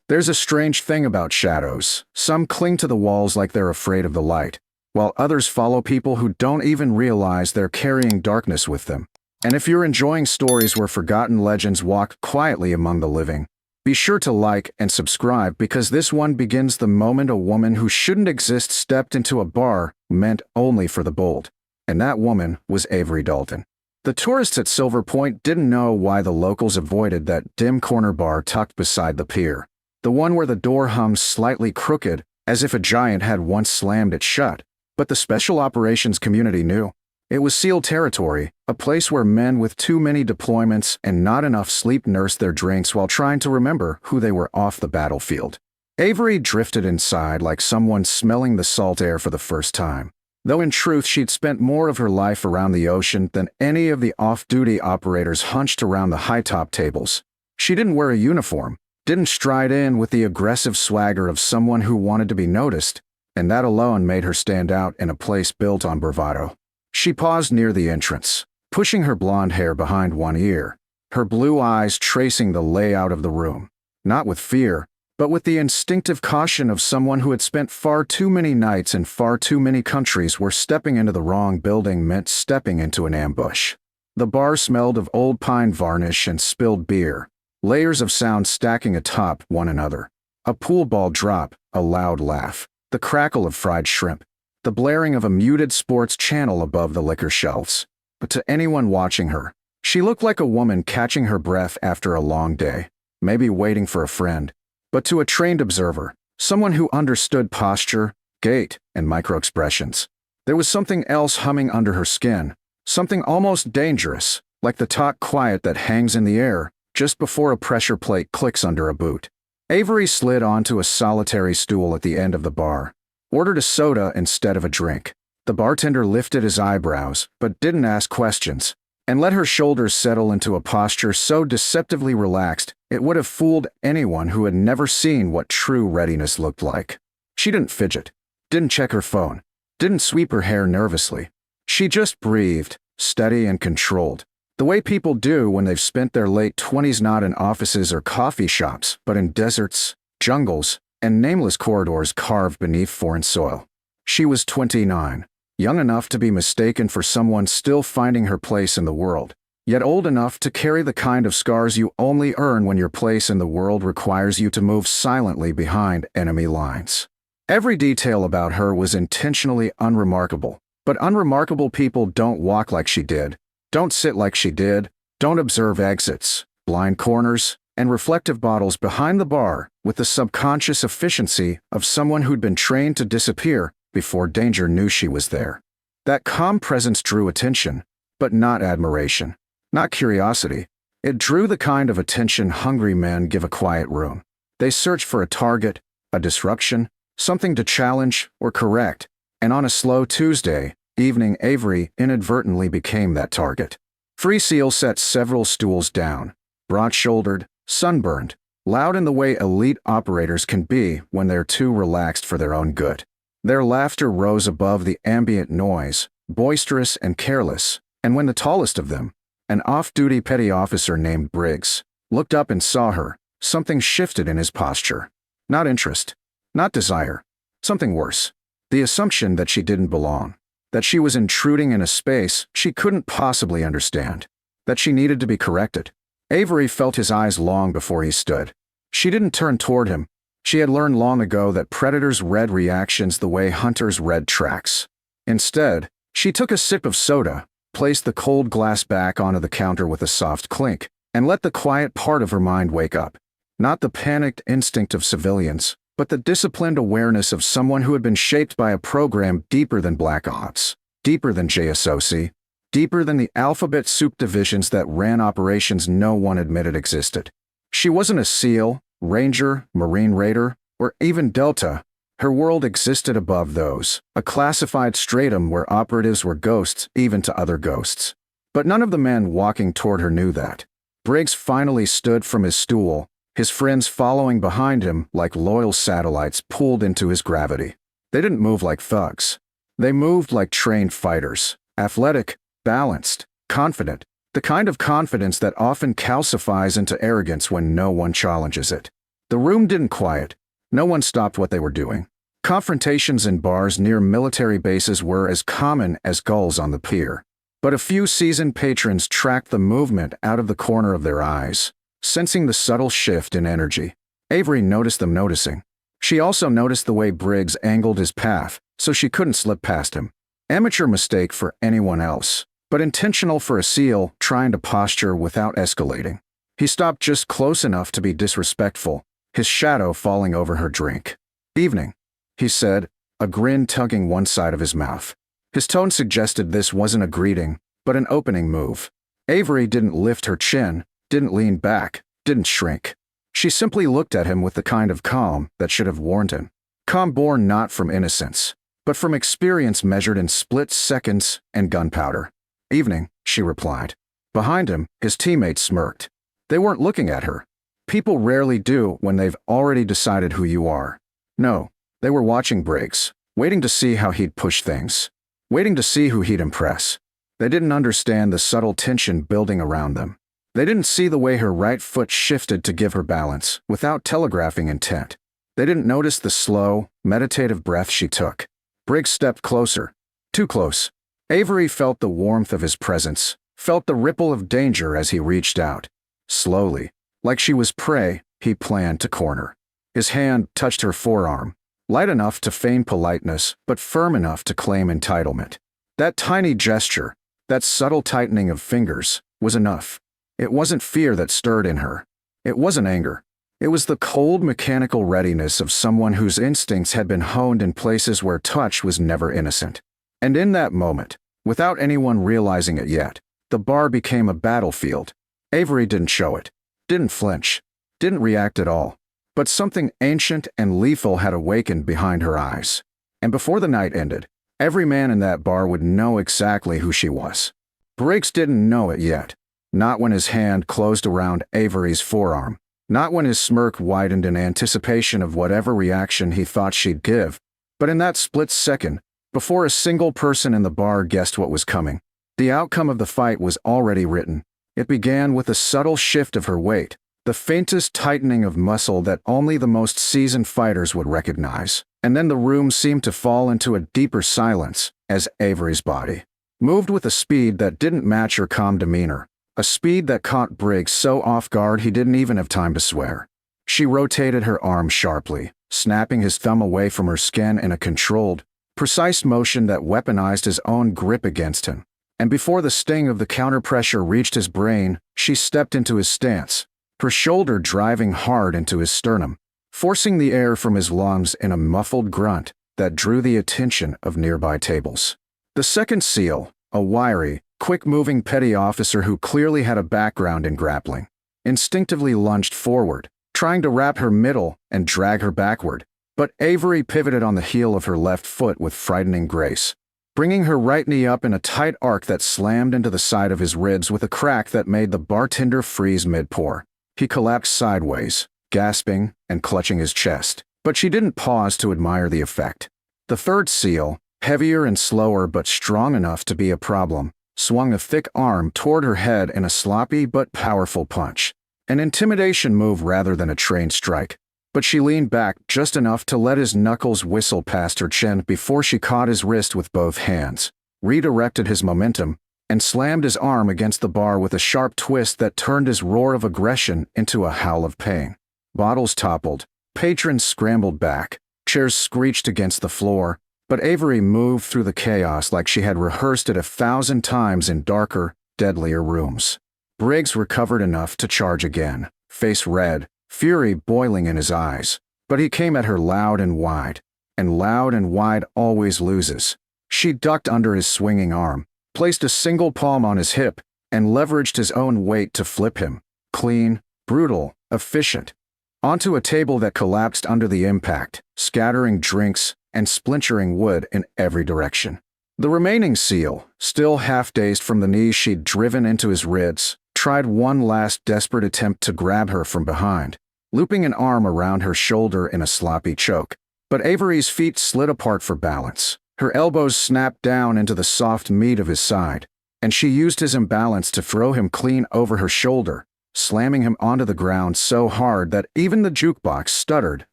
There's a strange thing about shadows. Some cling to the walls like they're afraid of the light, while others follow people who don't even realize they're carrying darkness with them. And if you're enjoying stories where forgotten legends walk quietly among the living, be sure to like and subscribe, because this one begins the moment a woman who shouldn't exist stepped into a bar meant only for the bold. And that woman was Avery Dalton. The tourists at Silver Point didn't know why the locals avoided that dim corner bar tucked beside the pier, the one where the door hung slightly crooked, as if a giant had once slammed it shut. But the special operations community knew. It was SEAL territory, a place where men with too many deployments and not enough sleep nursed their drinks while trying to remember who they were off the battlefield. Avery drifted inside like someone smelling the salt air for the first time, though in truth she'd spent more of her life around the ocean than any of the off-duty operators hunched around the high-top tables. She didn't wear a uniform, didn't stride in with the aggressive swagger of someone who wanted to be noticed, and that alone made her stand out in a place built on bravado. She paused near the entrance, pushing her blonde hair behind one ear, her blue eyes tracing the layout of the room, not with fear, but with the instinctive caution of someone who had spent far too many nights in far too many countries where stepping into the wrong building meant stepping into an ambush. The bar smelled of old pine varnish and spilled beer, layers of sound stacking atop one another. A pool ball drop, a loud laugh, the crackle of fried shrimp, the blaring of a muted sports channel above the liquor shelves. But to anyone watching her, she looked like a woman catching her breath after a long day, maybe waiting for a friend. But to a trained observer, someone who understood posture, gait, and microexpressions, there was something else humming under her skin, something almost dangerous, like the taut quiet that hangs in the air just before a pressure plate clicks under a boot. Avery slid onto a solitary stool at the end of the bar, ordered a soda instead of a drink. The bartender lifted his eyebrows, but didn't ask questions, and let her shoulders settle into a posture so deceptively relaxed it would have fooled anyone who had never seen what true readiness looked like. She didn't fidget, didn't check her phone, didn't sweep her hair nervously. She just breathed, steady and controlled, the way people do when they've spent their late 20s not in offices or coffee shops, but in deserts, jungles, and nameless corridors carved beneath foreign soil. She was 29, young enough to be mistaken for someone still finding her place in the world, yet old enough to carry the kind of scars you only earn when your place in the world requires you to move silently behind enemy lines. Every detail about her was intentionally unremarkable, but unremarkable people don't walk like she did, don't sit like she did, don't observe exits, blind corners, and reflective bottles behind the bar with the subconscious efficiency of someone who'd been trained to disappear before danger knew she was there. That calm presence drew attention, but not admiration, not curiosity. It drew the kind of attention hungry men give a quiet room. They search for a target, a disruption, something to challenge or correct, and on a slow Tuesday evening, Avery inadvertently became that target. Free Seal set several stools down, broad-shouldered, sunburned, loud in the way elite operators can be when they're too relaxed for their own good. Their laughter rose above the ambient noise, boisterous and careless, and when the tallest of them, an off-duty petty officer named Briggs, looked up and saw her, something shifted in his posture. Not interest, not desire, something worse. The assumption that she didn't belong, that she was intruding in a space she couldn't possibly understand, that she needed to be corrected. Avery felt his eyes long before he stood. She didn't turn toward him. She had learned long ago that predators read reactions the way hunters read tracks. Instead, she took a sip of soda, placed the cold glass back onto the counter with a soft clink, and let the quiet part of her mind wake up. Not the panicked instinct of civilians, but the disciplined awareness of someone who had been shaped by a program deeper than Black Ops, deeper than JSOC, deeper than the alphabet soup divisions that ran operations no one admitted existed. She wasn't a SEAL, Ranger, Marine Raider, or even Delta. Her world existed above those, a classified stratum where operatives were ghosts even to other ghosts. But none of the men walking toward her knew that. Briggs finally stood from his stool, his friends following behind him like loyal satellites pulled into his gravity. They didn't move like thugs. They moved like trained fighters, athletic, balanced, confident, the kind of confidence that often calcifies into arrogance when no one challenges it. The room didn't quiet. No one stopped what they were doing. Confrontations in bars near military bases were as common as gulls on the pier. But a few seasoned patrons tracked the movement out of the corner of their eyes, sensing the subtle shift in energy. Avery noticed them noticing. She also noticed the way Briggs angled his path, so she couldn't slip past him. Amateur mistake for anyone else, but intentional for a SEAL trying to posture without escalating. He stopped just close enough to be disrespectful, his shadow falling over her drink. "Evening," he said, a grin tugging one side of his mouth. His tone suggested this wasn't a greeting, but an opening move. Avery didn't lift her chin, didn't lean back, didn't shrink. She simply looked at him with the kind of calm that should have warned him. Calm born not from innocence, but from experience measured in split seconds and gunpowder. "Evening," she replied. Behind him, his teammates smirked. They weren't looking at her. People rarely do when they've already decided who you are. No, they were watching Briggs, waiting to see how he'd push things. Waiting to see who he'd impress. They didn't understand the subtle tension building around them. They didn't see the way her right foot shifted to give her balance, without telegraphing intent. They didn't notice the slow, meditative breath she took. Briggs stepped closer. Too close. Avery felt the warmth of his presence, felt the ripple of danger as he reached out. Slowly, like she was prey, he planned to corner. His hand touched her forearm. Light enough to feign politeness, but firm enough to claim entitlement. That tiny gesture, that subtle tightening of fingers, was enough. It wasn't fear that stirred in her. It wasn't anger. It was the cold mechanical readiness of someone whose instincts had been honed in places where touch was never innocent. And in that moment, without anyone realizing it yet, the bar became a battlefield. Avery didn't show it, didn't flinch, didn't react at all. But something ancient and lethal had awakened behind her eyes. And before the night ended, every man in that bar would know exactly who she was. Briggs didn't know it yet. Not when his hand closed around Avery's forearm. Not when his smirk widened in anticipation of whatever reaction he thought she'd give. But in that split second, before a single person in the bar guessed what was coming, the outcome of the fight was already written. It began with a subtle shift of her weight. The faintest tightening of muscle that only the most seasoned fighters would recognize. And then the room seemed to fall into a deeper silence as Avery's body moved with a speed that didn't match her calm demeanor, a speed that caught Briggs so off guard he didn't even have time to swear. She rotated her arm sharply, snapping his thumb away from her skin in a controlled, precise motion that weaponized his own grip against him. And before the sting of the counterpressure reached his brain, she stepped into his stance, her shoulder driving hard into his sternum, forcing the air from his lungs in a muffled grunt that drew the attention of nearby tables. The second SEAL, a wiry, quick-moving petty officer who clearly had a background in grappling, instinctively lunged forward, trying to wrap her middle and drag her backward, but Avery pivoted on the heel of her left foot with frightening grace, bringing her right knee up in a tight arc that slammed into the side of his ribs with a crack that made the bartender freeze mid-pour. He collapsed sideways, gasping and clutching his chest, but she didn't pause to admire the effect. The third SEAL, heavier and slower but strong enough to be a problem, swung a thick arm toward her head in a sloppy but powerful punch. An intimidation move rather than a trained strike, but she leaned back just enough to let his knuckles whistle past her chin before she caught his wrist with both hands, redirected his momentum, and slammed his arm against the bar with a sharp twist that turned his roar of aggression into a howl of pain. Bottles toppled, patrons scrambled back, chairs screeched against the floor, but Avery moved through the chaos like she had rehearsed it 1,000 times in darker, deadlier rooms. Briggs recovered enough to charge again, face red, fury boiling in his eyes, but he came at her loud and wide always loses. She ducked under his swinging arm, placed a single palm on his hip, and leveraged his own weight to flip him, clean, brutal, efficient, onto a table that collapsed under the impact, scattering drinks and splintering wood in every direction. The remaining SEAL, still half-dazed from the knees she'd driven into his ribs, tried one last desperate attempt to grab her from behind, looping an arm around her shoulder in a sloppy choke. But Avery's feet slid apart for balance. Her elbows snapped down into the soft meat of his side, and she used his imbalance to throw him clean over her shoulder, slamming him onto the ground so hard that even the jukebox stuttered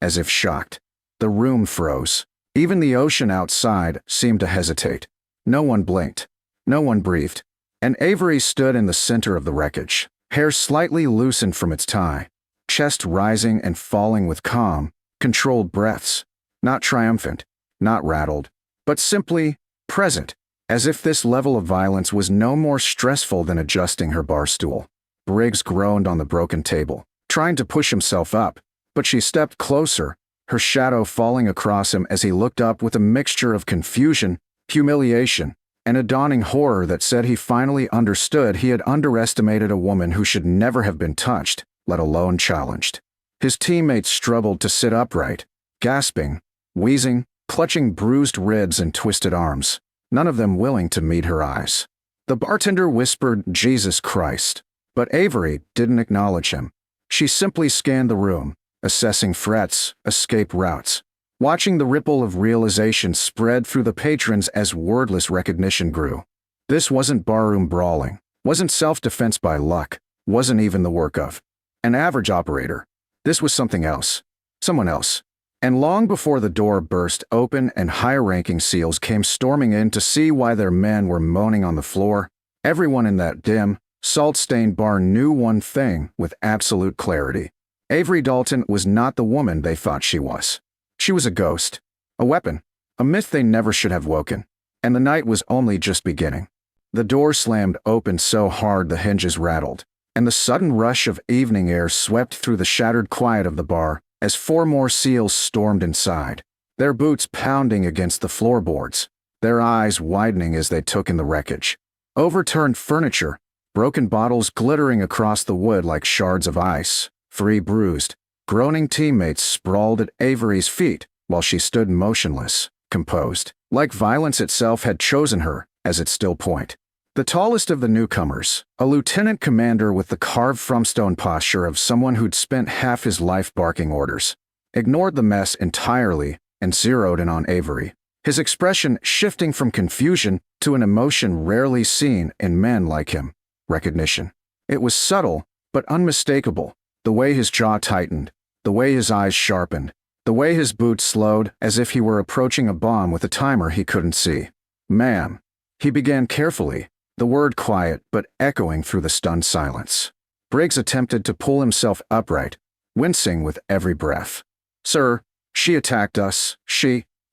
as if shocked. The room froze. Even the ocean outside seemed to hesitate. No one blinked. No one breathed. And Avery stood in the center of the wreckage, hair slightly loosened from its tie, chest rising and falling with calm, controlled breaths, not triumphant, not rattled, but simply present, as if this level of violence was no more stressful than adjusting her bar stool. Briggs groaned on the broken table, trying to push himself up, but she stepped closer, her shadow falling across him as he looked up with a mixture of confusion, humiliation, and a dawning horror that said he finally understood he had underestimated a woman who should never have been touched, let alone challenged. His teammates struggled to sit upright, gasping, wheezing, clutching bruised ribs and twisted arms, none of them willing to meet her eyes. The bartender whispered, "Jesus Christ," but Avery didn't acknowledge him. She simply scanned the room, assessing threats, escape routes, watching the ripple of realization spread through the patrons as wordless recognition grew. This wasn't barroom brawling, wasn't self-defense by luck, wasn't even the work of an average operator. This was something else, someone else. And long before the door burst open and higher-ranking SEALs came storming in to see why their men were moaning on the floor, everyone in that dim, salt-stained bar knew one thing with absolute clarity. Avery Dalton was not the woman they thought she was. She was a ghost, a weapon, a myth they never should have woken, and the night was only just beginning. The door slammed open so hard the hinges rattled, and the sudden rush of evening air swept through the shattered quiet of the bar as 4 more SEALs stormed inside, their boots pounding against the floorboards, their eyes widening as they took in the wreckage. Overturned furniture, broken bottles glittering across the wood like shards of ice, 3 bruised, groaning teammates sprawled at Avery's feet while she stood motionless, composed, like violence itself had chosen her as its still point. The tallest of the newcomers, a lieutenant commander with the carved frumstone posture of someone who'd spent half his life barking orders, ignored the mess entirely and zeroed in on Avery, his expression shifting from confusion to an emotion rarely seen in men like him, recognition. It was subtle but unmistakable, the way his jaw tightened, the way his eyes sharpened, the way his boots slowed as if he were approaching a bomb with a timer he couldn't see. "Ma'am," he began carefully, the word quiet but echoing through the stunned silence. Briggs attempted to pull himself upright, wincing with every breath. "Sir, she attacked us,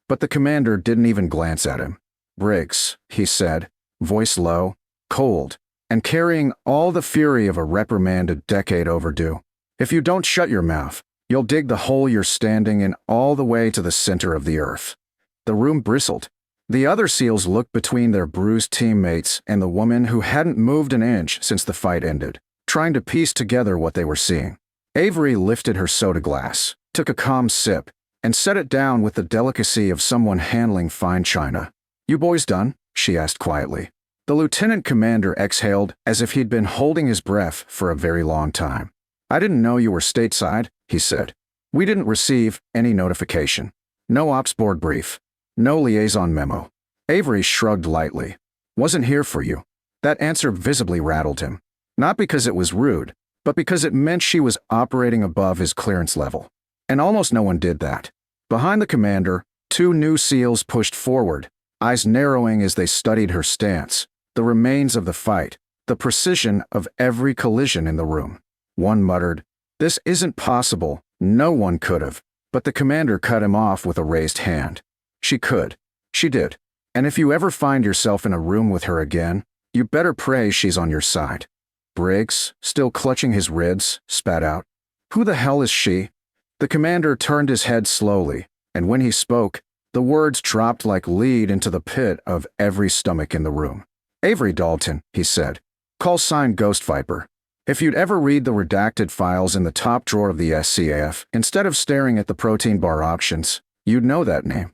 but the commander didn't even glance at him. "Briggs," he said, voice low, cold, and carrying all the fury of a reprimand a decade overdue. "If you don't shut your mouth, you'll dig the hole you're standing in all the way to the center of the earth." The room bristled. The other SEALs looked between their bruised teammates and the woman who hadn't moved an inch since the fight ended, trying to piece together what they were seeing. Avery lifted her soda glass, took a calm sip, and set it down with the delicacy of someone handling fine china. "You boys done?" she asked quietly. The lieutenant commander exhaled as if he'd been holding his breath for a very long time. "I didn't know you were stateside," he said. "We didn't receive any notification. No ops board brief. No liaison memo." Avery shrugged lightly. "Wasn't here for you." That answer visibly rattled him. Not because it was rude, but because it meant she was operating above his clearance level. And almost no one did that. Behind the commander, 2 new SEALs pushed forward, eyes narrowing as they studied her stance, the remains of the fight, the precision of every collision in the room. One muttered, "This isn't possible, no one could have," but the commander cut him off with a raised hand. "She could. She did. And if you ever find yourself in a room with her again, you better pray she's on your side." Briggs, still clutching his ribs, spat out, "Who the hell is she?" The commander turned his head slowly, and when he spoke, the words dropped like lead into the pit of every stomach in the room. "Avery Dalton," he said. "Call sign Ghost Viper. If you'd ever read the redacted files in the top drawer of the SCAF, instead of staring at the protein bar options, you'd know that name."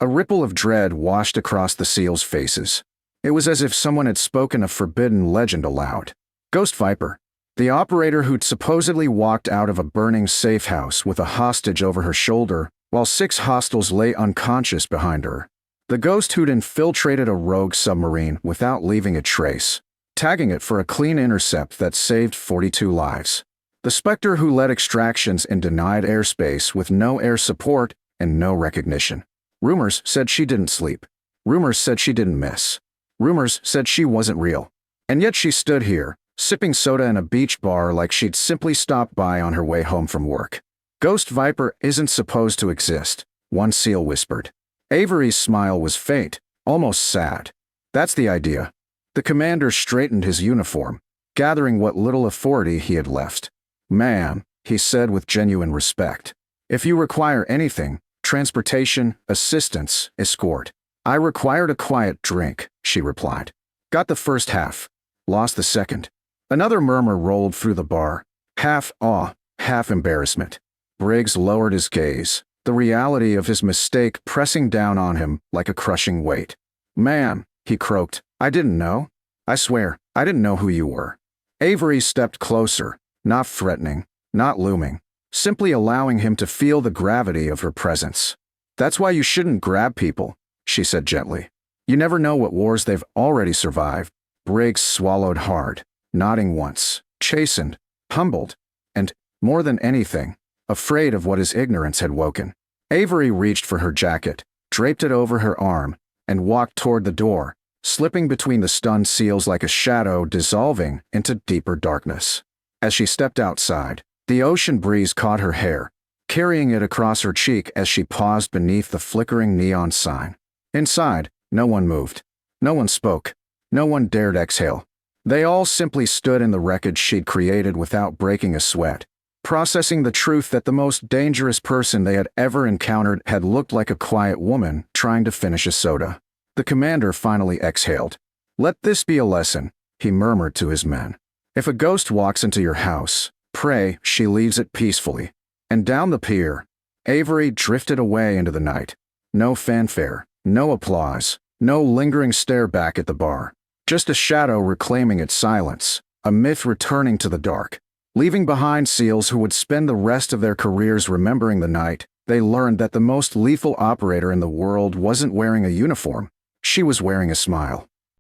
A ripple of dread washed across the SEALs' faces. It was as if someone had spoken a forbidden legend aloud. Ghost Viper, the operator who'd supposedly walked out of a burning safe house with a hostage over her shoulder while 6 hostiles lay unconscious behind her. The ghost who'd infiltrated a rogue submarine without leaving a trace. tagging it for a clean intercept that saved 42 lives. The Spectre who led extractions in denied airspace with no air support and no recognition. Rumors said she didn't sleep. Rumors said she didn't miss. Rumors said she wasn't real. And yet she stood here, sipping soda in a beach bar like she'd simply stopped by on her way home from work. Ghost Viper isn't supposed to exist, one SEAL whispered. Avery's smile was faint, almost sad. That's the idea. The commander straightened his uniform, gathering what little authority he had left. Ma'am, he said with genuine respect. If you require anything, transportation, assistance, escort. I required a quiet drink, she replied. Got the first half. Lost the second. Another murmur rolled through the bar. Half awe, half embarrassment. Briggs lowered his gaze, the reality of his mistake pressing down on him like a crushing weight. Ma'am, he croaked, I didn't know. I swear, I didn't know who you were. Avery stepped closer, not threatening, not looming, simply allowing him to feel the gravity of her presence. That's why you shouldn't grab people, she said gently. You never know what wars they've already survived. Briggs swallowed hard, nodding once, chastened, humbled, and, more than anything, afraid of what his ignorance had woken. Avery reached for her jacket, draped it over her arm, and walked toward the door, slipping between the stunned SEALs like a shadow dissolving into deeper darkness. As she stepped outside, the ocean breeze caught her hair, carrying it across her cheek as she paused beneath the flickering neon sign. Inside, no one moved. No one spoke. No one dared exhale. They all simply stood in the wreckage she'd created without breaking a sweat, processing the truth that the most dangerous person they had ever encountered had looked like a quiet woman trying to finish a soda. The commander finally exhaled. Let this be a lesson, he murmured to his men. If a ghost walks into your house, pray she leaves it peacefully. And down the pier, Avery drifted away into the night. No fanfare, no applause, no lingering stare back at the bar. Just a shadow reclaiming its silence, a myth returning to the dark. Leaving behind SEALs who would spend the rest of their careers remembering the night, they learned that the most lethal operator in the world wasn't wearing a uniform. She was wearing a smile.